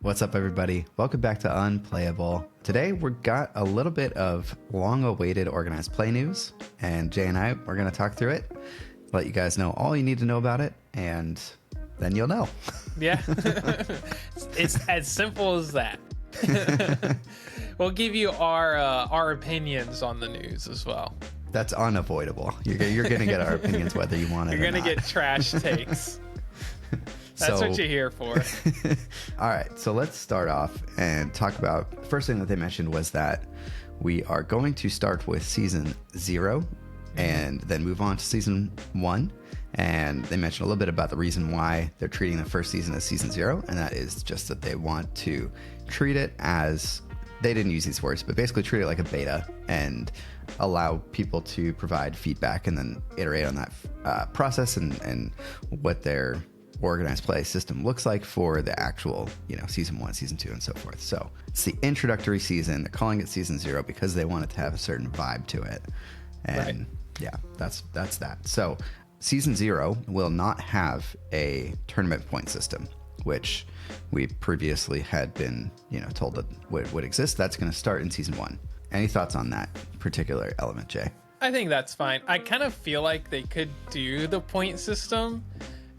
What's up, everybody? Welcome back to Unplayable. Today, we've got a little bit of long-awaited organized play news, and Jay and I are going to talk through it, let you guys know all you need to know about it, and then you'll know. Yeah, it's as simple as that. We'll give you our opinions on the news as well. That's unavoidable. You're going to get our opinions whether you want it or not. You're going to get trash takes. That's what you're here for. All right, so let's start off and talk about the first thing that they mentioned was that we are going to start with season 0 and then move on to season 1. And they mentioned a little bit about the reason why they're treating the first season as season 0, and that is just that they want to treat it as, they didn't use these words, but basically treat it like a beta and allow people to provide feedback and then iterate on that process and what their organized play system looks like for the actual, season 1, season 2, and so forth. So it's the introductory season. They're calling it season 0 because they want it to have a certain vibe to it. And yeah, that's that. So season 0 will not have a tournament point system, which we previously had been, told that would exist. That's going to start in season 1. Any thoughts on that particular element, Jay? I think that's fine. I kind of feel like they could do the point system.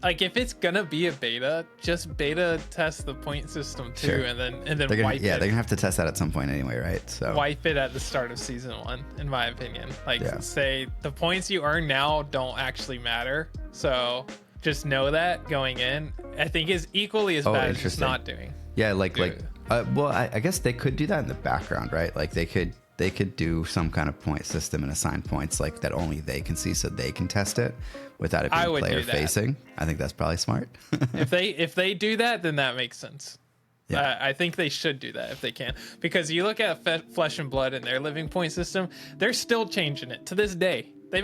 Like, if it's gonna be a beta, just beta test the point system too, sure. and then wipe it. Yeah, they're gonna have to test that at some point anyway, right? So wipe it at the start of season 1, in my opinion. Say the points you earn now don't actually matter, so just know that going in. I think is equally as bad as just not doing. Yeah, I guess they could do that in the background, right? Like they could do some kind of point system and assign points like that only they can see, so they can test it without it being player facing. I think that's probably smart. if they do that, then that makes sense. Yeah. I think they should do that if they can, because you look at Flesh and Blood and their living point system, they're still changing it to this day. They've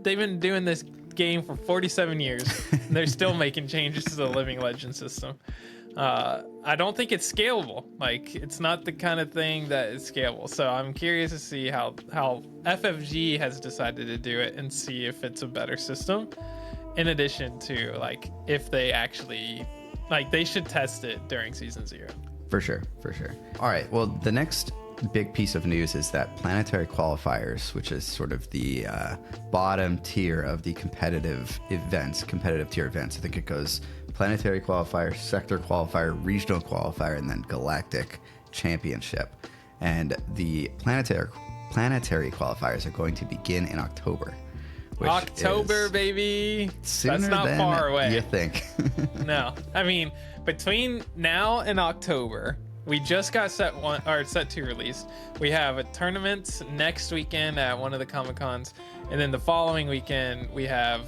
been doing this game for 47 years. And they're still making changes to the living legend system. I don't think it's scalable. Like, it's not the kind of thing that is scalable. So I'm curious to see how FFG has decided to do it and see if it's a better system. In addition to, like, if they actually, like, they should test it during season 0. For sure. All right. Well, the next big piece of news is that Planetary Qualifiers, which is sort of the bottom tier of the competitive tier events. I think it goes Planetary Qualifier, Sector Qualifier, Regional Qualifier, and then Galactic Championship. And the Planetary Qualifiers are going to begin in October. October, baby. That's not far away. You think? No. I mean, between now and October, we just got set 2 released. We have a tournament next weekend at one of the Comic Cons, and then the following weekend we have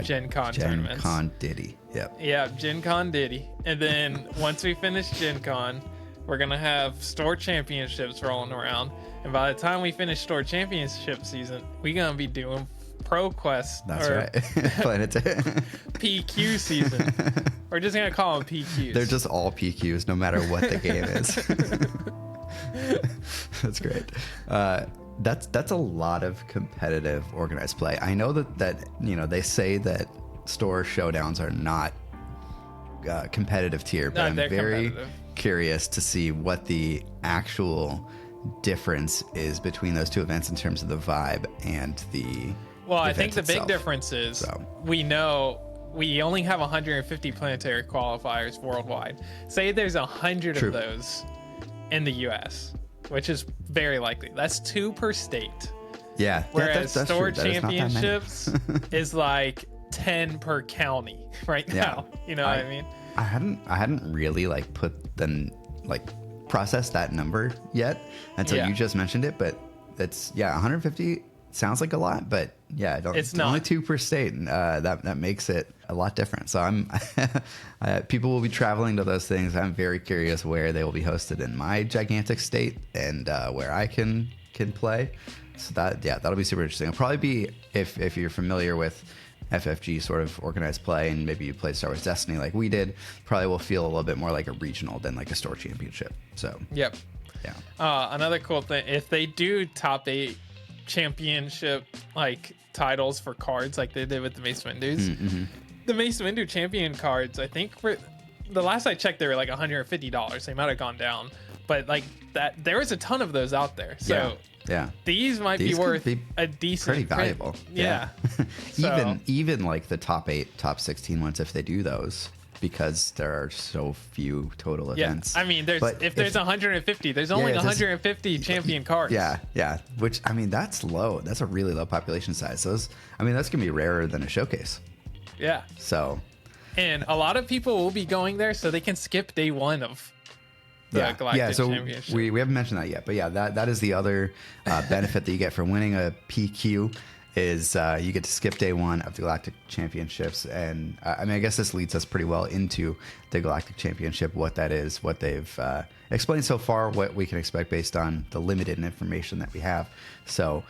Gen Con tournaments. Gen Con Diddy. Yep. Yeah, Gen Con Diddy. And then once we finish Gen Con, we're gonna have store championships rolling around. And by the time we finish store championship season, we're gonna be doing Pro Quest. That's right. Planetary PQ season. We're just gonna call them PQs. They're just all PQs, no matter what the game is. That's great. That's a lot of competitive organized play. I know that they say that store showdowns are not competitive tier, but I'm very curious to see what the actual difference is between those two events in terms of the vibe and the I think the big difference is we know we only have 150 planetary qualifiers worldwide. Say there's 100 of those in the US, which is very likely. That's 2 per state. Yeah. Whereas store championships is like 10 per county right now. You know what I mean? I hadn't really processed that number yet until you just mentioned it, but it's 150 sounds like a lot, but it's not. Only 2 per state, and that makes it a lot different. So I'm people will be traveling to those things. I'm very curious where they will be hosted in my gigantic state and where I can play. So that'll be super interesting. It'll probably be if you're familiar with FFG sort of organized play, and maybe you played Star Wars Destiny like we did, probably will feel a little bit more like a regional than like a store championship. So yep. Another cool thing, if they do top 8 championship like titles for cards like they did with the Mace Windu's, the Mace Windu champion cards, I think the last I checked, they were like $150. They might have gone down, but like that, there is a ton of those out there. So yeah, these might be worth a decent, pretty valuable. Yeah. Even like the top 8, top 16 ones, if they do those, because there are so few total events. I mean, if there's 150, there's only 150 champion cards. Yeah. Which, I mean, that's low. That's a really low population size. So that's gonna be rarer than a showcase. Yeah. So. And a lot of people will be going there, so they can skip day 1 of the Galactic Championship. We haven't mentioned that yet, but yeah, that is the other benefit that you get from winning a PQ is you get to skip day 1 of the Galactic Championships. And I mean, I guess this leads us pretty well into the Galactic Championship, what that is, what they've explained so far, what we can expect based on the limited information that we have. So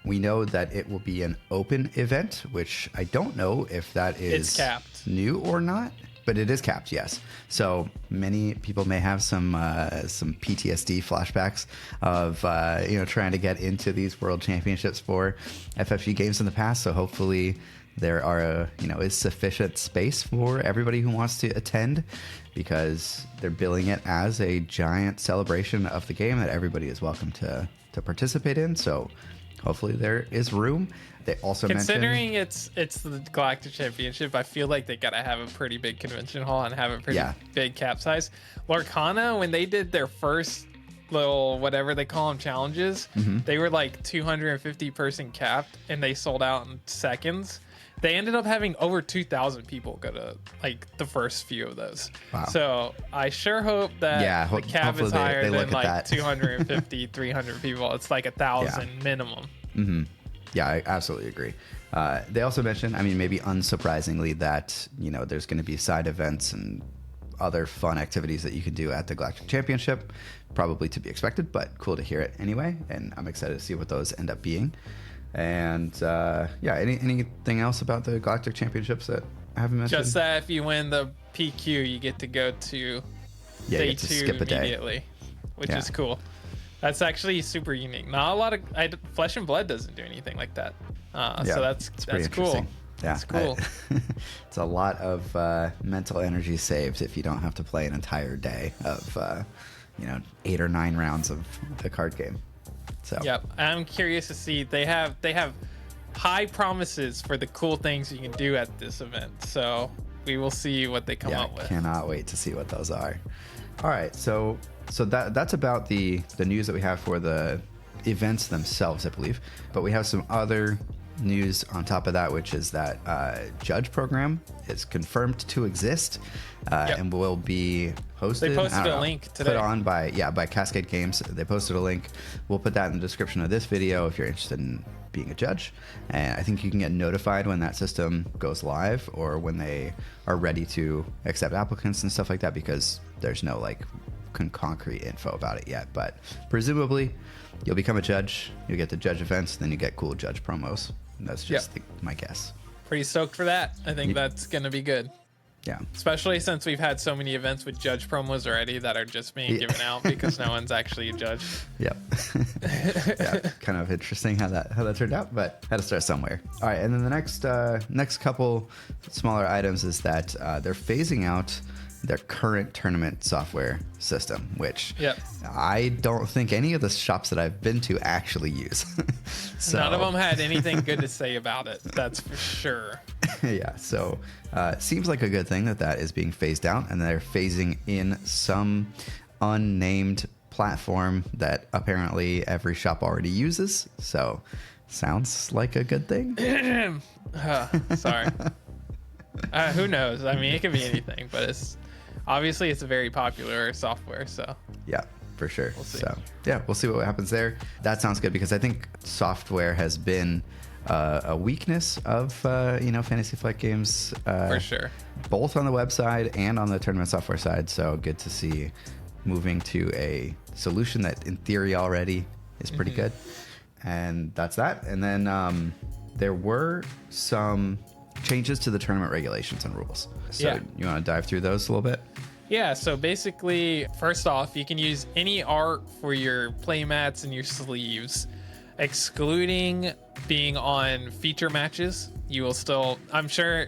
we know that it will be an open event, which I don't know if that is it's capped. New or not. But it is capped, yes. So many people may have some PTSD flashbacks of trying to get into these World Championships for FFG games in the past. So hopefully there is sufficient space for everybody who wants to attend, because they're billing it as a giant celebration of the game that everybody is welcome to participate in. So hopefully there is room. They also considering it's the Galactic Championship, I feel like they gotta have a pretty big convention hall and have a pretty big cap size. Lorcana, when they did their first little whatever they call them challenges, they were like 250 person capped, and they sold out in seconds. They ended up having over 2,000 people go to like the first few of those. Wow. So I sure hope that the cap is higher than like 250, 300 people. It's like 1,000 minimum. Mm-hmm. Yeah, I absolutely agree. They also mentioned, I mean, maybe unsurprisingly, that there's going to be side events and other fun activities that you can do at the Galactic Championship. Probably to be expected, but cool to hear it anyway. And I'm excited to see what those end up being. And anything else about the Galactic Championships that I haven't mentioned? Just that if you win the PQ, you get to go to day 2 skip a immediately, which is cool. That's actually super unique. Not a lot of Flesh and Blood doesn't do anything like that. So that's cool. Yeah, it's cool. It's a lot of mental energy saved if you don't have to play an entire day of 8 or 9 rounds of the card game. So I'm curious to see. They have high promises for the cool things you can do at this event. So we will see what they come up with. Cannot wait to see what those are. All right, so that's about the news that we have for the events themselves, I believe. But we have some other news on top of that, which is that Judge program is confirmed to exist and will be hosted. They posted a link today. Put on by Cascade Games. They posted a link. We'll put that in the description of this video if you're interested in being a judge. And I think you can get notified when that system goes live or when they are ready to accept applicants and stuff like that, because there's no concrete info about it yet. But presumably you'll become a judge, you'll get to judge events, then you get cool judge promos. And that's just my guess. Pretty stoked for that. I think that's gonna be good. Yeah, especially since we've had so many events with judge promos already that are just being given out because no one's actually a judge. Yep. Kind of interesting how that turned out, but had to start somewhere. All right, and then the next couple smaller items is that they're phasing out their current tournament software system, which I don't think any of the shops that I've been to actually use. So, none of them had anything good to say about it. That's for sure. So seems like a good thing that is being phased out, and they're phasing in some unnamed platform that apparently every shop already uses. So sounds like a good thing. Sorry. Who knows? I mean, it could be anything, but it's obviously a very popular software. So yeah, for sure. We'll see. So we'll see what happens there. That sounds good, because I think software has been a weakness of Fantasy Flight Games for sure, both on the website and on the tournament software side. So good to see moving to a solution that in theory already is pretty good. And that's that. And then there were some changes to the tournament regulations and rules. So you want to dive through those a little bit? Yeah, so basically, first off, you can use any art for your playmats and your sleeves, excluding being on feature matches. you will still, I'm sure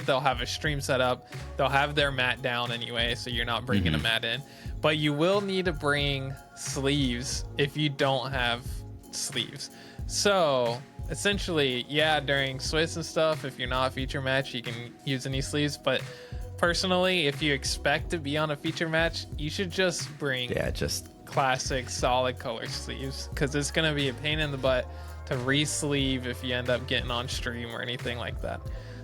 they'll have a stream set up. They'll have their mat down anyway, so you're not bringing a mat in. But you will need to bring sleeves if you don't have sleeves. So essentially, yeah, during Swiss and stuff, if you're not a feature match, you can use any sleeves. But personally, if you expect to be on a feature match, you should just bring classic solid color sleeves, because it's going to be a pain in the butt to re-sleeve if you end up getting on stream or anything like that.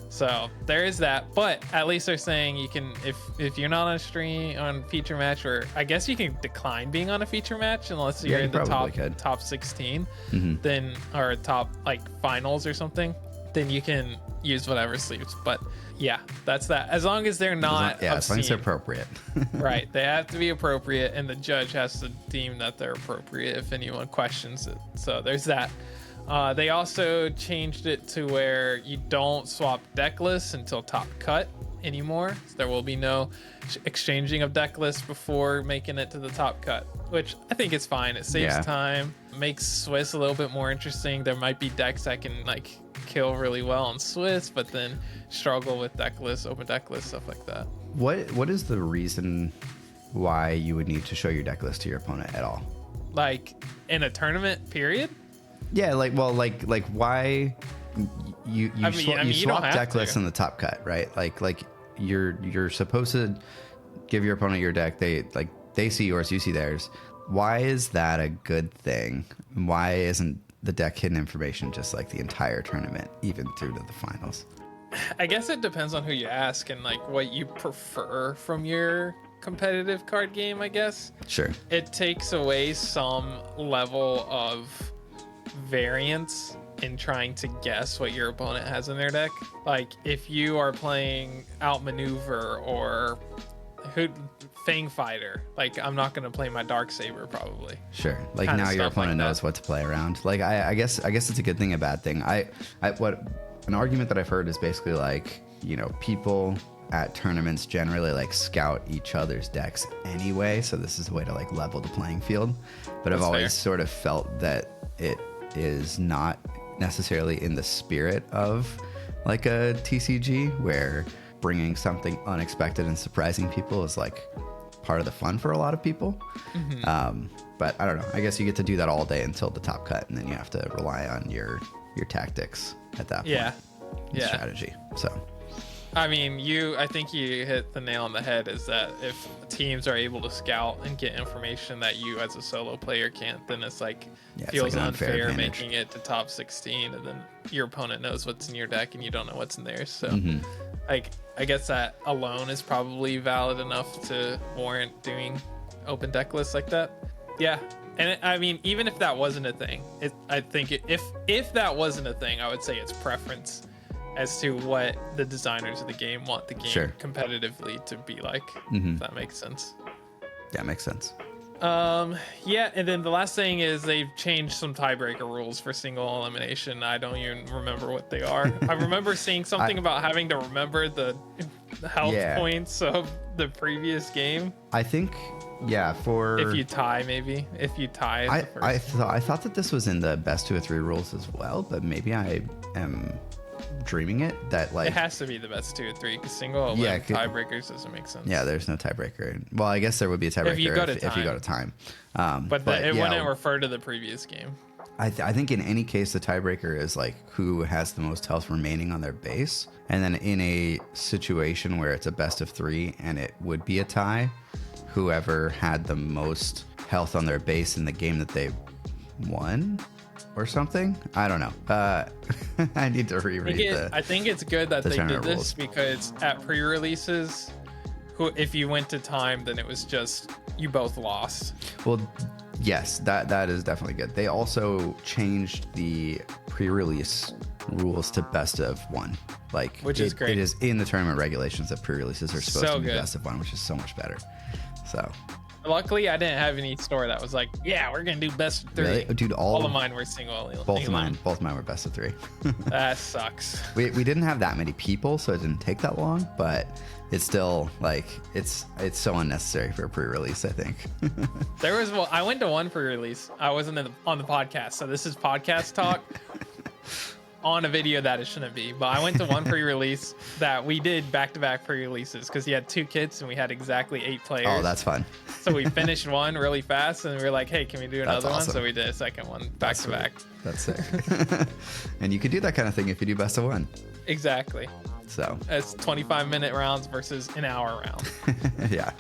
So there is that, but at least they're saying you can, if you're not on stream on feature match, or I guess you can decline being on a feature match unless you're in the top 16, then, or top like finals or something, then you can use whatever sleeves. But yeah, that's that. As long as they're not obscene. As long as they're appropriate. Right, they have to be appropriate, and the judge has to deem that they're appropriate if anyone questions it. So there's that. They also changed it to where you don't swap deck lists until top cut anymore. So there will be no exchanging of deck lists before making it to the top cut, which I think is fine. It saves time, makes Swiss a little bit more interesting. There might be decks that can like kill really well on Swiss, but then struggle with deck lists, open deck lists, stuff like that. What is the reason why you would need to show your deck list to your opponent at all? Like in a tournament period? Yeah, like why you swap deck lists in the top cut, right? Like you're supposed to give your opponent your deck. They see yours, you see theirs. Why is that a good thing? Why isn't the deck hidden information just like the entire tournament, even through to the finals? I guess it depends on who you ask and like what you prefer from your competitive card game, I guess. Sure. It takes away some level of variance in trying to guess what your opponent has in their deck. Like if you are playing Outmaneuver or Fang Fighter, like I'm not going to play my Darksaber probably. Sure. Like now your opponent knows what to play around. Like I guess it's a good thing, a bad thing. What an argument that I've heard is basically like, you know, people at tournaments generally like scout each other's decks anyway, so this is a way to like level the playing field. But I've always sort of felt that it is not necessarily in the spirit of like a TCG, where bringing something unexpected and surprising people is like part of the fun for a lot of people. But I don't know, I guess you get to do that all day until the top cut, and then you have to rely on your tactics at that point. Strategy. So I mean, I think you hit the nail on the head, is that if teams are able to scout and get information that you as a solo player can't, then it's like feels like unfair making it to top 16, and then your opponent knows what's in your deck and you don't know what's in theirs. So like I guess that alone is probably valid enough to warrant doing open deck lists like that. Yeah. And I mean, even if that wasn't a thing, I think if that wasn't a thing, I would say it's preference as to what the designers of the game want the game competitively to be like. If that makes sense. Yeah, makes sense. Yeah, and then the last thing is they've changed some tiebreaker rules for single elimination. I don't even remember what they are. I remember seeing something about having to remember the health points of the previous game. I think, for if you tie, maybe if you tie. I thought that this was in the best 2 or 3 rules as well, but maybe I am dreaming it. That like it has to be the best 2 or 3, because single tiebreakers doesn't make sense. Yeah, there's no tiebreaker. Well, I guess there would be a tiebreaker if you go to time. But it wouldn't refer to the previous game. I think in any case, the tiebreaker is like who has the most health remaining on their base. And then in a situation where it's a best of 3 and it would be a tie, whoever had the most health on their base in the game that they won or something. I don't know. I need to reread I think it's good that they did this because at pre-releases, if you went to time, then it was just you both lost. Well, yes, that is definitely good. They also changed the pre-release rules to best of 1, like which is great. It is in the tournament regulations that pre-releases are supposed to be best of 1, which is so much better. So luckily I didn't have any store that was like, yeah, we're gonna do best of 3. Really? Dude, all of mine were single. Both of mine were best of 3. That sucks. We didn't have that many people, so it didn't take that long, but it's still like it's so unnecessary for a pre-release, I think. I went to one pre-release. I wasn't on the podcast, so this is podcast talk. on a video that it shouldn't be. But I went to one pre-release that we did back-to-back pre-releases because he had 2 kits and we had exactly 8 players. Oh, that's fun. So we finished one really fast and we were like, hey, can we do another awesome. one? So we did a second one back-to-back. That's sick. And you could do that kind of thing if you do best of 1. Exactly. So it's 25-minute rounds versus an hour round. yeah.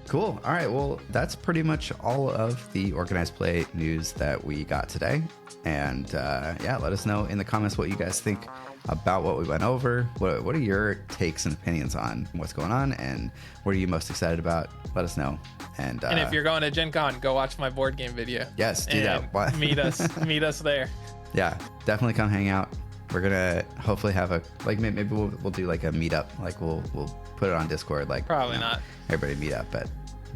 Cool. All right. Well, that's pretty much all of the organized play news that we got today. And yeah, let us know in the comments what you guys think about what we went over. What are your takes and opinions on what's going on, and what are you most excited about? Let us know. And if you're going to Gen Con, go watch my board game video. Yes, do that. What? meet us there. Yeah, definitely come hang out. We're gonna hopefully have a maybe we'll do like a meetup. Like we'll put it on Discord. Like probably not. Everybody meet up at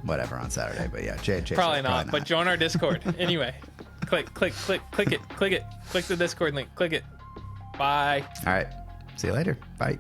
whatever on Saturday. But yeah, Jay probably not. But join our Discord anyway. Click the Discord link. Click it. Bye. All right. See you later. Bye.